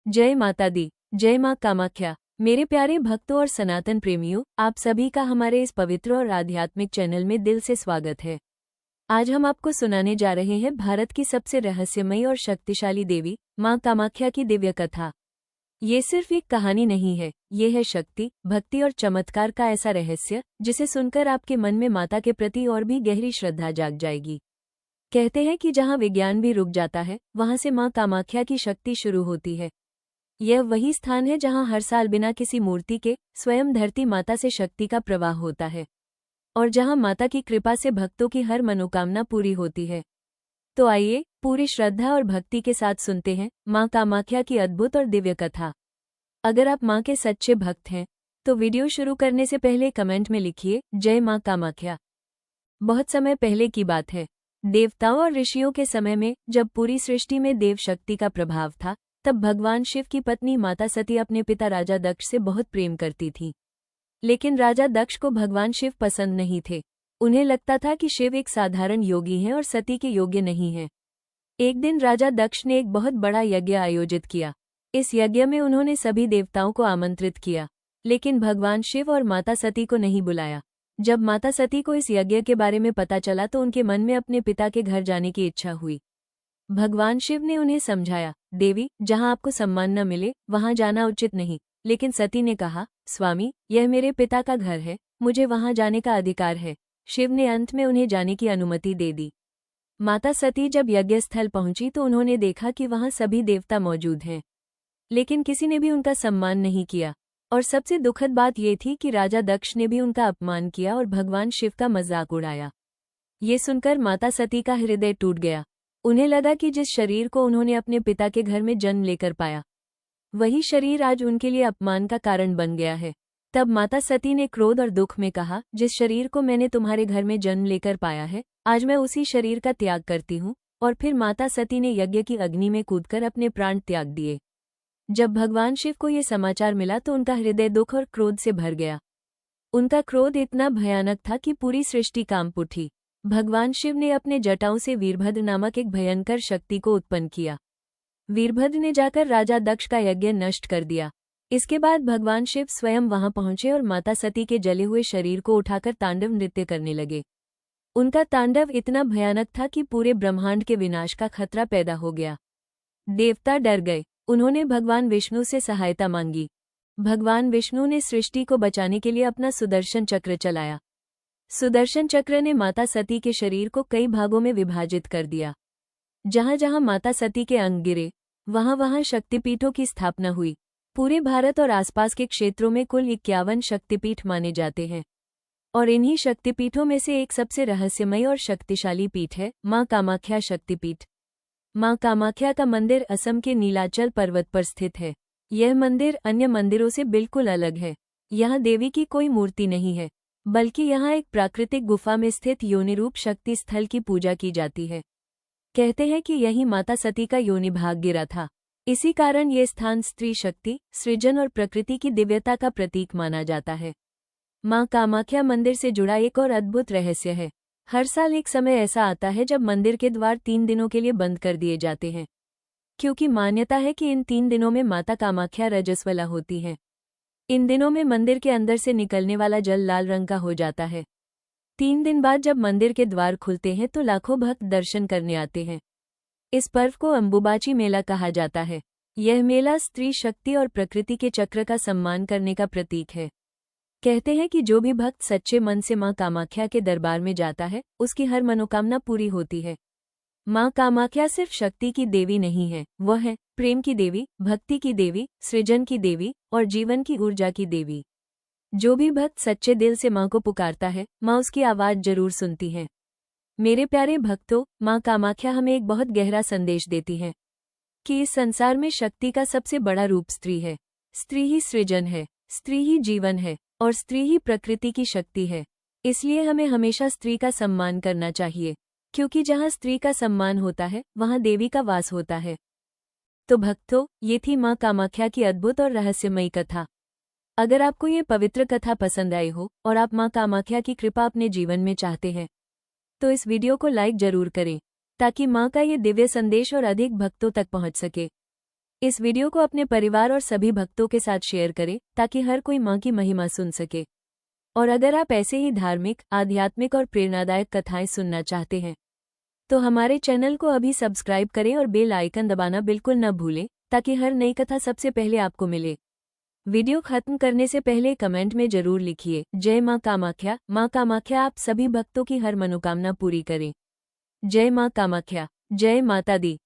जय माता दी, जय माँ कामाख्या। मेरे प्यारे भक्तों और सनातन प्रेमियों, आप सभी का हमारे इस पवित्र और आध्यात्मिक चैनल में दिल से स्वागत है। आज हम आपको सुनाने जा रहे हैं भारत की सबसे रहस्यमयी और शक्तिशाली देवी माँ कामाख्या की दिव्य कथा। ये सिर्फ एक कहानी नहीं है, ये है शक्ति, भक्ति और चमत्कार का ऐसा रहस्य जिसे सुनकर आपके मन में माता के प्रति और भी गहरी श्रद्धा जाग जाएगी। कहते हैं कि जहाँ विज्ञान भी रुक जाता है, वहाँ से माँ कामाख्या की शक्ति शुरू होती है। यह वही स्थान है जहां हर साल बिना किसी मूर्ति के स्वयं धरती माता से शक्ति का प्रवाह होता है और जहां माता की कृपा से भक्तों की हर मनोकामना पूरी होती है। तो आइए पूरी श्रद्धा और भक्ति के साथ सुनते हैं मां कामाख्या की अद्भुत और दिव्य कथा। अगर आप मां के सच्चे भक्त हैं तो वीडियो शुरू करने से पहले कमेंट में लिखिए जय मां कामाख्या। बहुत समय पहले की बात है, देवताओं और ऋषियों के समय में जब पूरी सृष्टि में देव शक्ति का प्रभाव था, तब भगवान शिव की पत्नी माता सती अपने पिता राजा दक्ष से बहुत प्रेम करती थी। लेकिन राजा दक्ष को भगवान शिव पसंद नहीं थे। उन्हें लगता था कि शिव एक साधारण योगी हैं और सती के योग्य नहीं हैं। एक दिन राजा दक्ष ने एक बहुत बड़ा यज्ञ आयोजित किया। इस यज्ञ में उन्होंने सभी देवताओं को आमंत्रित किया, लेकिन भगवान शिव और माता सती को नहीं बुलाया। जब माता सती को इस यज्ञ के बारे में पता चला तो उनके मन में अपने पिता के घर जाने की इच्छा हुई। भगवान शिव ने उन्हें समझाया, देवी, जहां आपको सम्मान न मिले वहां जाना उचित नहीं। लेकिन सती ने कहा, स्वामी, यह मेरे पिता का घर है, मुझे वहां जाने का अधिकार है। शिव ने अंत में उन्हें जाने की अनुमति दे दी। माता सती जब यज्ञ स्थल पहुंची तो उन्होंने देखा कि वहां सभी देवता मौजूद हैं, लेकिन किसी ने भी उनका सम्मान नहीं किया। और सबसे दुखद बात यह थी कि राजा दक्ष ने भी उनका अपमान किया और भगवान शिव का मजाक उड़ाया। ये सुनकर माता सती का हृदय टूट गया। उन्हें लगा कि जिस शरीर को उन्होंने अपने पिता के घर में जन्म लेकर पाया, वही शरीर आज उनके लिए अपमान का कारण बन गया है। तब माता सती ने क्रोध और दुख में कहा, जिस शरीर को मैंने तुम्हारे घर में जन्म लेकर पाया है, आज मैं उसी शरीर का त्याग करती हूँ। और फिर माता सती ने यज्ञ की अग्नि में कूदकर अपने प्राण त्याग दिए। जब भगवान शिव को ये समाचार मिला तो उनका हृदय दुख और क्रोध से भर गया। उनका क्रोध इतना भयानक था कि पूरी सृष्टि कांप उठी। भगवान शिव ने अपने जटाओं से वीरभद्र नामक एक भयंकर शक्ति को उत्पन्न किया। वीरभद्र ने जाकर राजा दक्ष का यज्ञ नष्ट कर दिया। इसके बाद भगवान शिव स्वयं वहां पहुंचे और माता सती के जले हुए शरीर को उठाकर तांडव नृत्य करने लगे। उनका तांडव इतना भयानक था कि पूरे ब्रह्मांड के विनाश का खतरा पैदा हो गया। देवता डर गए। उन्होंने भगवान विष्णु से सहायता मांगी। भगवान विष्णु ने सृष्टि को बचाने के लिए अपना सुदर्शन चक्र चलाया। सुदर्शन चक्र ने माता सती के शरीर को कई भागों में विभाजित कर दिया। जहां जहां माता सती के अंग गिरे, वहां वहां शक्तिपीठों की स्थापना हुई। पूरे भारत और आसपास के क्षेत्रों में कुल 51 शक्तिपीठ माने जाते हैं, और इन्हीं शक्तिपीठों में से एक सबसे रहस्यमयी और शक्तिशाली पीठ है मां कामाख्या शक्तिपीठ। मां कामाख्या का मंदिर असम के नीलाचल पर्वत पर स्थित है। यह मंदिर अन्य मंदिरों से बिल्कुल अलग है। यहाँ देवी की कोई मूर्ति नहीं है, बल्कि यहाँ एक प्राकृतिक गुफा में स्थित योनिरूप शक्ति स्थल की पूजा की जाती है। कहते हैं कि यही माता सती का योनि भाग गिरा था। इसी कारण ये स्थान स्त्री शक्ति, सृजन और प्रकृति की दिव्यता का प्रतीक माना जाता है। मां कामाख्या मंदिर से जुड़ा एक और अद्भुत रहस्य है। हर साल एक समय ऐसा आता है जब मंदिर के द्वार 3 दिनों के लिए बंद कर दिए जाते हैं, क्योंकि मान्यता है कि इन 3 दिनों में माता कामाख्या रजस्वला होती हैं। इन दिनों में मंदिर के अंदर से निकलने वाला जल लाल रंग का हो जाता है। 3 दिन बाद जब मंदिर के द्वार खुलते हैं तो लाखों भक्त दर्शन करने आते हैं। इस पर्व को अंबुबाची मेला कहा जाता है। यह मेला स्त्री शक्ति और प्रकृति के चक्र का सम्मान करने का प्रतीक है। कहते हैं कि जो भी भक्त सच्चे मन से मां कामाख्या के दरबार में जाता है, उसकी हर मनोकामना पूरी होती है। मां कामाख्या सिर्फ शक्ति की देवी नहीं है, वह है प्रेम की देवी, भक्ति की देवी, सृजन की देवी और जीवन की ऊर्जा की देवी। जो भी भक्त सच्चे दिल से मां को पुकारता है, मां उसकी आवाज जरूर सुनती है। मेरे प्यारे भक्तों, मां कामाख्या हमें एक बहुत गहरा संदेश देती है कि इस संसार में शक्ति का सबसे बड़ा रूप स्त्री है। स्त्री ही सृजन है, स्त्री ही जीवन है और स्त्री ही प्रकृति की शक्ति है। इसलिए हमें हमेशा स्त्री का सम्मान करना चाहिए, क्योंकि जहां स्त्री का सम्मान होता है वहां देवी का वास होता है। तो भक्तों, ये थी मां कामाख्या की अद्भुत और रहस्यमयी कथा। अगर आपको ये पवित्र कथा पसंद आई हो और आप मां कामाख्या की कृपा अपने जीवन में चाहते हैं, तो इस वीडियो को लाइक जरूर करें, ताकि मां का ये दिव्य संदेश और अधिक भक्तों तक पहुंच सके। इस वीडियो को अपने परिवार और सभी भक्तों के साथ शेयर करें ताकि हर कोई मां की महिमा सुन सके। और अगर आप ऐसे ही धार्मिक, आध्यात्मिक और प्रेरणादायक कथाएं सुनना चाहते हैं तो हमारे चैनल को अभी सब्सक्राइब करें और बेल आइकन दबाना बिल्कुल न भूलें ताकि हर नई कथा सबसे पहले आपको मिले। वीडियो खत्म करने से पहले कमेंट में जरूर लिखिए, जय मां कामाख्या। मां कामाख्या आप सभी भक्तों की हर मनोकामना पूरी करें। जय मां कामाख्या। जय माता दी।